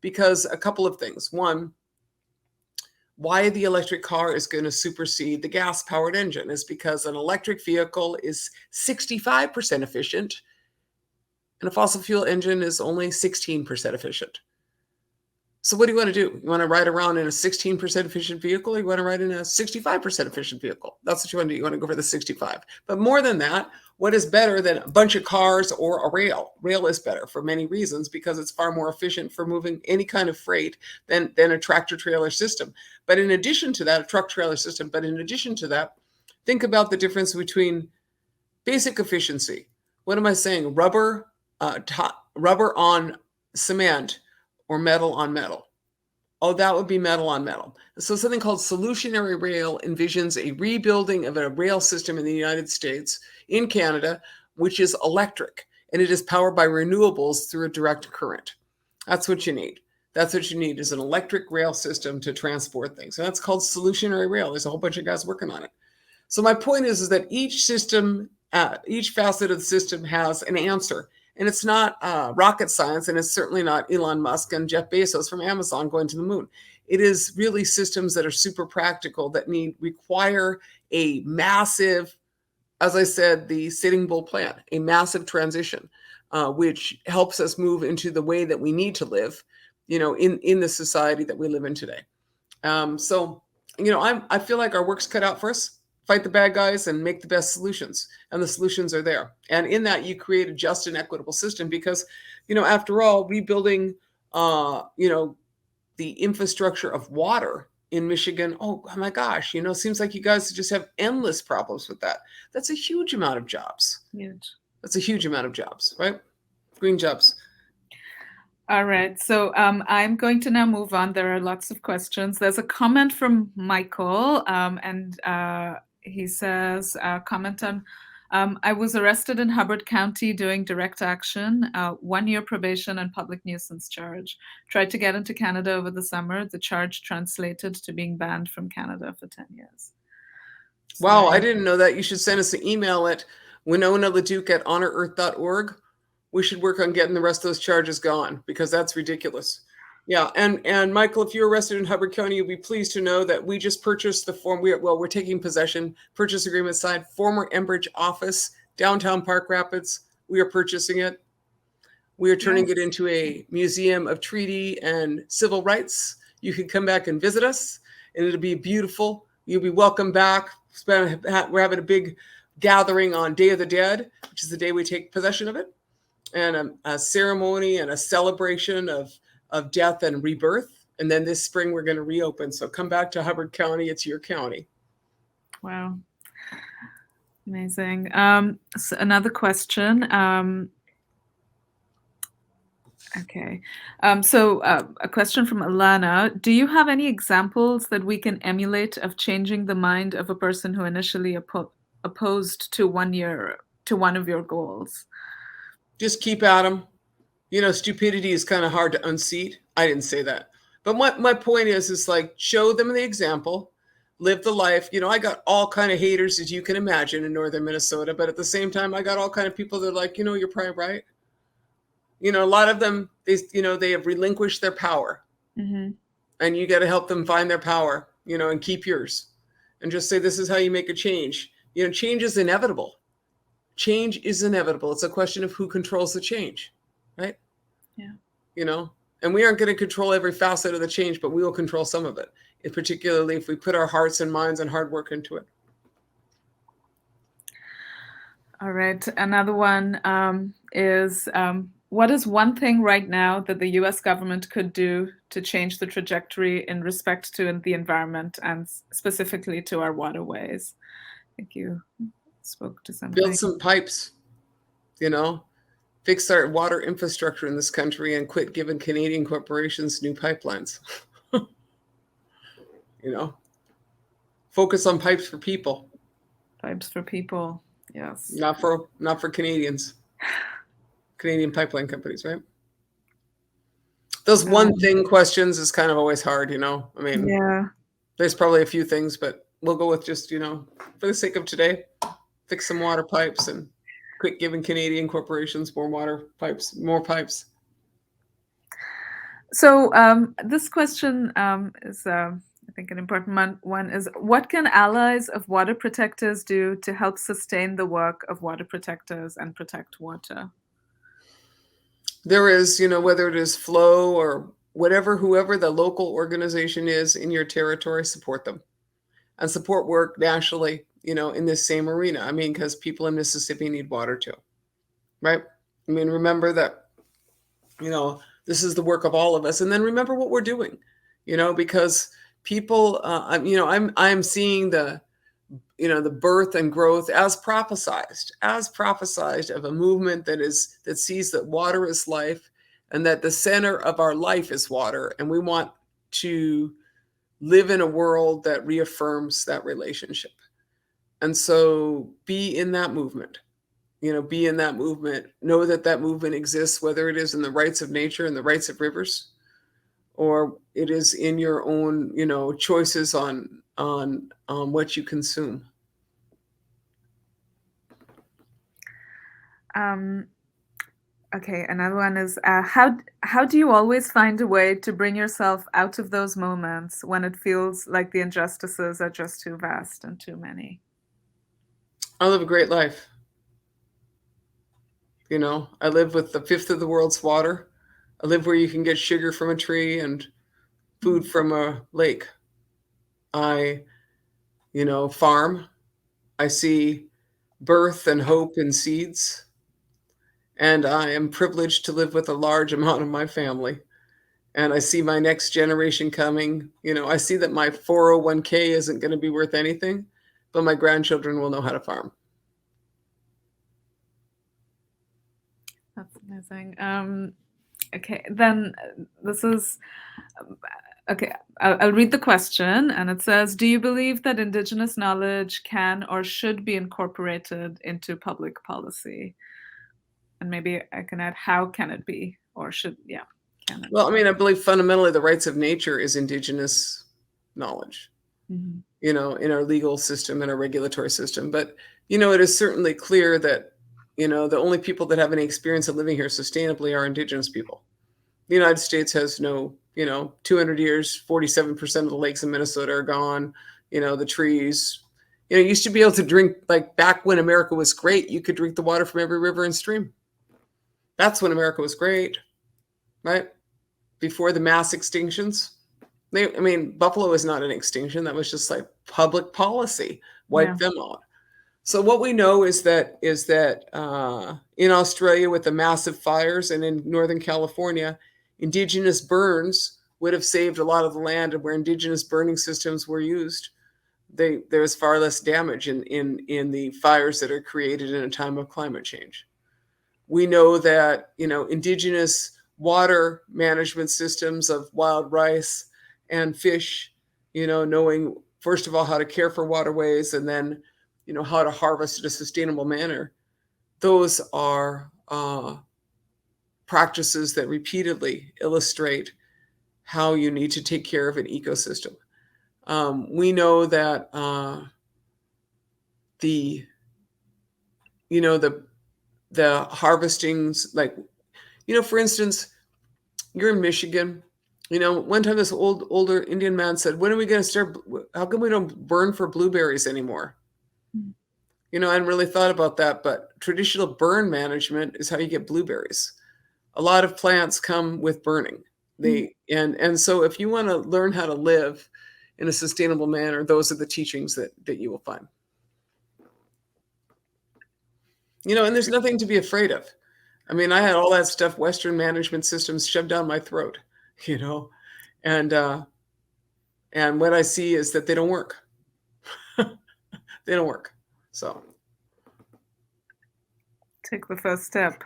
Because a couple of things. One, why the electric car is going to supersede the gas-powered engine is because an electric vehicle is 65% efficient and a fossil fuel engine is only 16% efficient. So what do you want to do? You want to ride around in a 16% efficient vehicle, or you want to ride in a 65% efficient vehicle? That's what you want to do. You want to go for the 65. But more than that, what is better than a bunch of cars or a rail? Rail is better for many reasons because it's far more efficient for moving any kind of freight than a tractor trailer system. But in addition to that, a truck trailer system, but in addition to that, think about the difference between basic efficiency. What am I saying? Rubber on cement or metal on metal. Oh, that would be metal on metal. So something called solutionary rail envisions a rebuilding of a rail system in the United States, in Canada, which is electric, and it is powered by renewables through a direct current. That's what you need. That's what you need is an electric rail system to transport things. And that's called solutionary rail. There's a whole bunch of guys working on it. So my point is that each system, each facet of the system has an answer. And it's not rocket science, and it's certainly not Elon Musk and Jeff Bezos from Amazon going to the moon. It is really systems that are super practical that require a massive, as I said, the Sitting Bull plan, a massive transition, which helps us move into the way that we need to live, in the society that we live in today. I feel like our work's cut out for us. Fight the bad guys and make the best solutions. And the solutions are there. And in that, you create a just and equitable system because, after all, rebuilding, the infrastructure of water in Michigan, oh my gosh, seems like you guys just have endless problems with that. That's a huge amount of jobs. Huge. That's a huge amount of jobs, right? Green jobs. All right. So I'm going to now move on. There are lots of questions. There's a comment from Michael, and he says, comment on, I was arrested in Hubbard County doing direct action, 1 year probation and public nuisance charge. Tried to get into Canada over the summer. The charge translated to being banned from Canada for 10 years. So, wow, I didn't know that. You should send us an email at Winona LaDuke at honorearth.org. We should work on getting the rest of those charges gone because that's ridiculous. Yeah, and Michael, if you're arrested in Hubbard County, you'll be pleased to know that we just purchased the we're taking possession, purchase agreement signed, former Enbridge office, downtown Park Rapids. We are purchasing it. We are turning it into a museum of treaty and civil rights. You can come back and visit us, and it'll be beautiful. You'll be welcome back. We're having a big gathering on Day of the Dead, which is the day we take possession of it, and a ceremony and a celebration of death and rebirth. And then this spring, we're going to reopen. So come back to Hubbard County. It's your county. Wow. Amazing. So another question. Okay. A question from Alana. Do you have any examples that we can emulate of changing the mind of a person who initially opposed to one of your goals? Just keep at them. Stupidity is kind of hard to unseat. I didn't say that. But my point is like, show them the example, live the life. I got all kind of haters, as you can imagine, in northern Minnesota. But at the same time, I got all kind of people that are like, you're probably right. A lot of them, they have relinquished their power. Mm-hmm. And you got to help them find their power, and keep yours. And just say, this is how you make a change. Change is inevitable. Change is inevitable. It's a question of who controls the change, right? Yeah. And we aren't going to control every facet of the change, but we will control some of it, particularly if we put our hearts and minds and hard work into it. All right. Another one is, what is one thing right now that the U.S. government could do to change the trajectory in respect to the environment and specifically to our waterways? I think you spoke to something. Build some pipes, fix our water infrastructure in this country and quit giving Canadian corporations new pipelines. Focus on pipes for people. Pipes for people, yes. Not for Canadians. Canadian pipeline companies, right? Those one thing questions is kind of always hard, Yeah. There's probably a few things, but we'll go with just, for the sake of today, fix some water pipes and quit giving Canadian corporations more pipes. So this question is, I think, an important one is, what can allies of water protectors do to help sustain the work of water protectors and protect water? There is, whether it is Flow or whoever the local organization is in your territory, support them and support work nationally, in this same arena. Because people in Mississippi need water too, right? Remember that, this is the work of all of us. And then remember what we're doing, because people, I'm seeing the birth and growth as prophesized of a movement that sees that water is life and that the center of our life is water. And we want to live in a world that reaffirms that relationship. And so be in that movement, know that movement exists, whether it is in the rights of nature and the rights of rivers, or it is in your own, choices on what you consume. Okay, another one is, how do you always find a way to bring yourself out of those moments when it feels like the injustices are just too vast and too many? I live a great life. I live with the fifth of the world's water. I live where you can get sugar from a tree and food from a lake. I, farm. I see birth and hope in seeds. And I am privileged to live with a large amount of my family. And I see my next generation coming. I see that my 401k isn't going to be worth anything, but my grandchildren will know how to farm. That's amazing. Okay, then this is... Okay, I'll read the question, and it says, do you believe that Indigenous knowledge can or should be incorporated into public policy? And maybe I can add, how can it be, or should, can it? Well, I believe fundamentally the rights of nature is Indigenous knowledge, mm-hmm. In our legal system and our regulatory system. But, it is certainly clear that, the only people that have any experience of living here sustainably are Indigenous people. the United States has no, 200 years, 47% of the lakes in Minnesota are gone. The trees, you used to be able to drink, like back when America was great, you could drink the water from every river and stream. That's when America was great, right? Before the mass extinctions. Buffalo is not an extinction. That was just like public policy, wipe them out. So what we know is that in Australia with the massive fires and in Northern California, indigenous burns would have saved a lot of the land, and where indigenous burning systems were used, there was far less damage in the fires that are created in a time of climate change. We know that, indigenous water management systems of wild rice and fish, knowing, first of all, how to care for waterways and then, how to harvest in a sustainable manner. Those are practices that repeatedly illustrate how you need to take care of an ecosystem. We know that the harvestings, like, for instance, you're in Michigan. One time this older Indian man said, when are we going to start? How come we don't burn for blueberries anymore? I hadn't really thought about that, but traditional burn management is how you get blueberries. A lot of plants come with burning. And so if you want to learn how to live in a sustainable manner, those are the teachings that you will find. And there's nothing to be afraid of. I had all that stuff, Western management systems, shoved down my throat, and what I see is that they don't work. They don't work. So take the first step.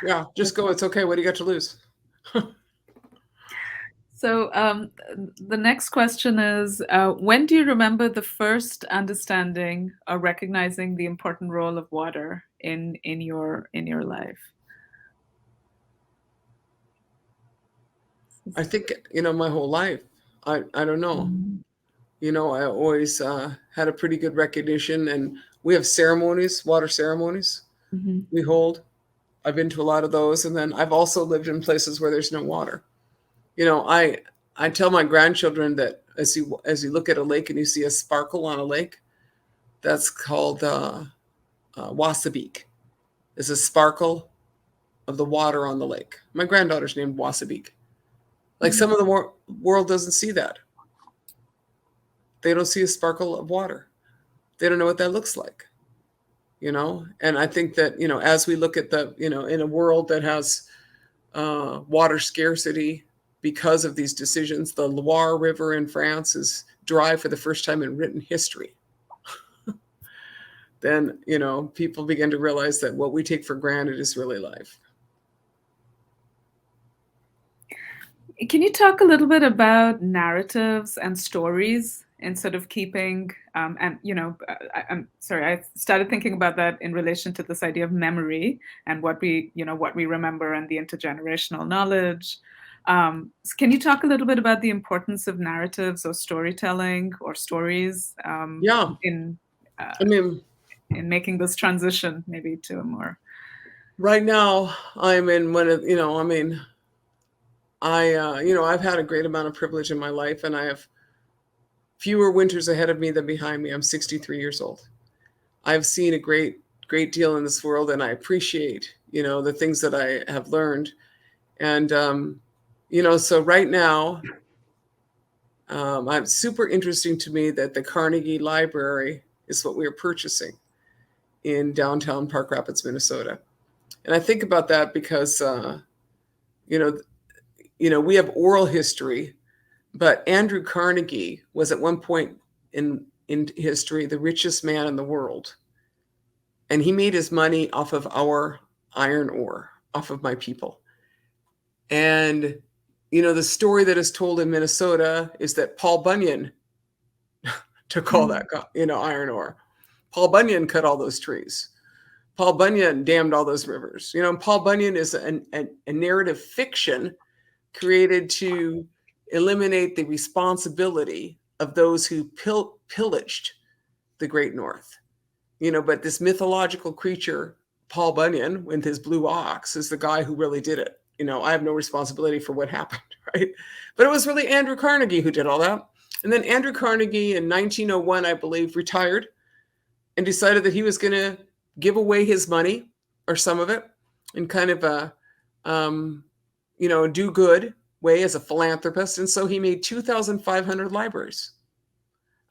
Yeah, just go. It's okay. What do you got to lose? So the next question is, when do you remember the first understanding or recognizing the important role of water in your life? I think, my whole life. I don't know. I always had a pretty good recognition, and we have ceremonies, water ceremonies we hold. I've been to a lot of those. And then I've also lived in places where there's no water. I tell my grandchildren that as you look at a lake and you see a sparkle on a lake, that's called Wasabik. It's a sparkle of the water on the lake. My granddaughter's named Wasabik. Like, some of the world doesn't see that. They don't see a sparkle of water. They don't know what that looks like. And I think that, as we look at in a world that has water scarcity because of these decisions, the Loire River in France is dry for the first time in written history. Then, people begin to realize that what we take for granted is really life. Can you talk a little bit about narratives and stories instead of keeping, I'm sorry, I started thinking about that in relation to this idea of memory and what we remember and the intergenerational knowledge. Can you talk a little bit about the importance of narratives or storytelling or stories in making this transition maybe to a more... Right now, I'm in one of, I've had a great amount of privilege in my life, and I have fewer winters ahead of me than behind me. I'm 63 years old. I've seen a great deal in this world, and I appreciate, the things that I have learned. And, so right now, it's super interesting to me that the Carnegie Library is what we are purchasing in downtown Park Rapids, Minnesota. And I think about that because, we have oral history, but Andrew Carnegie was at one point in history the richest man in the world. And he made his money off of our iron ore, off of my people. And, the story that is told in Minnesota is that Paul Bunyan took all that, iron ore. Paul Bunyan cut all those trees. Paul Bunyan dammed all those rivers. Paul Bunyan is a narrative fiction created to eliminate the responsibility of those who pillaged the Great North. But this mythological creature, Paul Bunyan, with his blue ox, is the guy who really did it. I have no responsibility for what happened, right? But it was really Andrew Carnegie who did all that. And then Andrew Carnegie in 1901, I believe, retired and decided that he was going to give away his money or some of it in kind of a, do good way as a philanthropist. And so he made 2,500 libraries.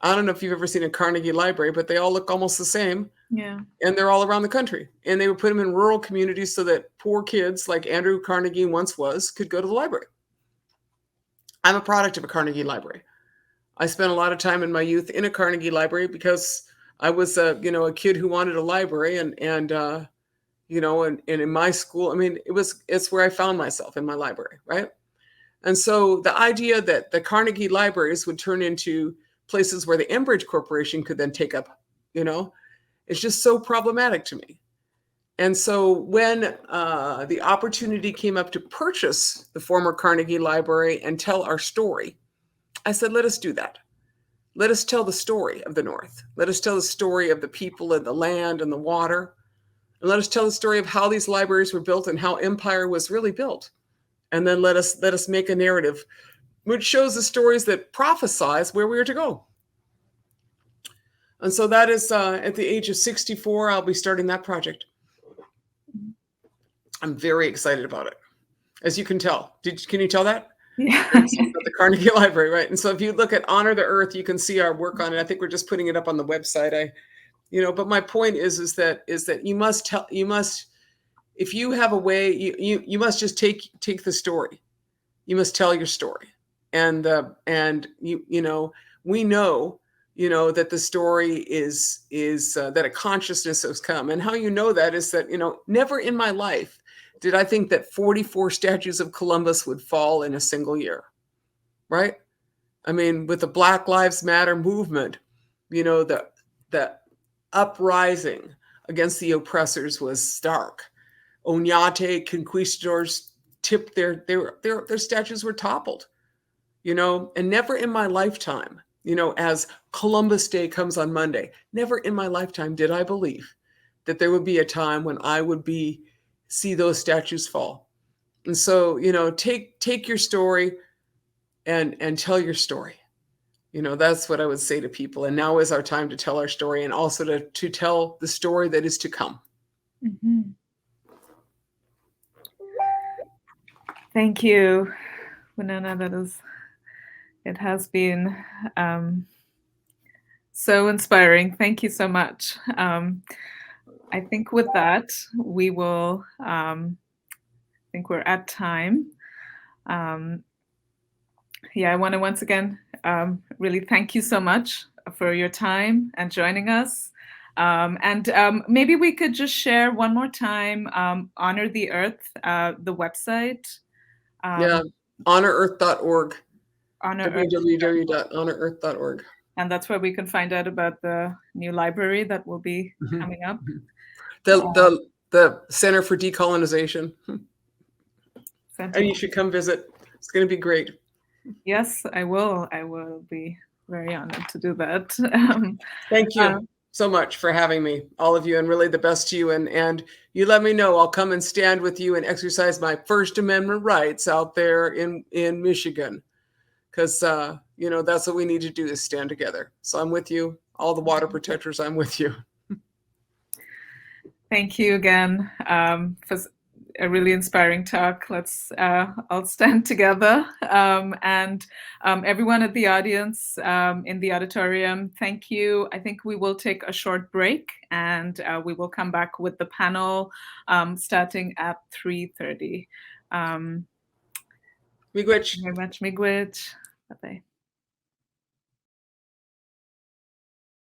I don't know if you've ever seen a Carnegie library, but they all look almost the same. Yeah. And they're all around the country. And they would put them in rural communities so that poor kids, like Andrew Carnegie once was, could go to the library. I'm a product of a Carnegie library. I spent a lot of time in my youth in a Carnegie library because I was a kid who wanted a library, and in my school, I mean, it's where I found myself, in my library, right? And so the idea that the Carnegie libraries would turn into places where the Enbridge Corporation could then take up, it's just so problematic to me. And so when the opportunity came up to purchase the former Carnegie Library and tell our story, I said, let us do that. Let us tell the story of the North. Let us tell the story of the people and the land and the water. And let us tell the story of how these libraries were built and how empire was really built. And then let us make a narrative which shows the stories that prophesize where we are to go. And so that is at the age of 64, I'll be starting that project. I'm very excited about it, as you can tell. Can you tell that? Yeah. The Carnegie Library, right? And so if you look at Honor the Earth, you can see our work on it. I think we're just putting it up on the website. But my point is that you must, if you have a way, you must just take the story. You must tell your story, and we know that the story is that a consciousness has come. And how you know that is that, never in my life did I think that 44 statues of Columbus would fall in a single year, right? I mean, with the Black Lives Matter movement, the uprising against the oppressors was stark. Oñate conquistadors tipped their statues were toppled, and never in my lifetime, as Columbus Day comes on Monday, never in my lifetime did I believe that there would be a time when I would see those statues fall. And so, take your story and tell your story. That's what I would say to people. And now is our time to tell our story, and also to tell the story that is to come. Mm-hmm. Thank you, Winona. It has been so inspiring. Thank you so much. I think with that, we will, I think we're at time. I want to once again really thank you so much for your time and joining us. And maybe we could just share one more time, Honor the Earth, the website. HonorEarth.org. www.honorearth.org. www.honorearth.org. And that's where we can find out about the new library that will be coming up. The Center for Decolonization. And you should come visit. It's going to be great. Yes, I will. I will be very honored to do that. Thank you so much for having me, all of you, and really the best to you. And you let me know. I'll come and stand with you and exercise my First Amendment rights out there in Michigan, because that's what we need to do, is stand together. So I'm with you. All the water protectors, I'm with you. Thank you again for a really inspiring talk. Let's all stand together. And everyone at the audience, in the auditorium, thank you. I think we will take a short break, and we will come back with the panel starting at 3:30. Miigwech. Very much, Miigwech. Bye-bye.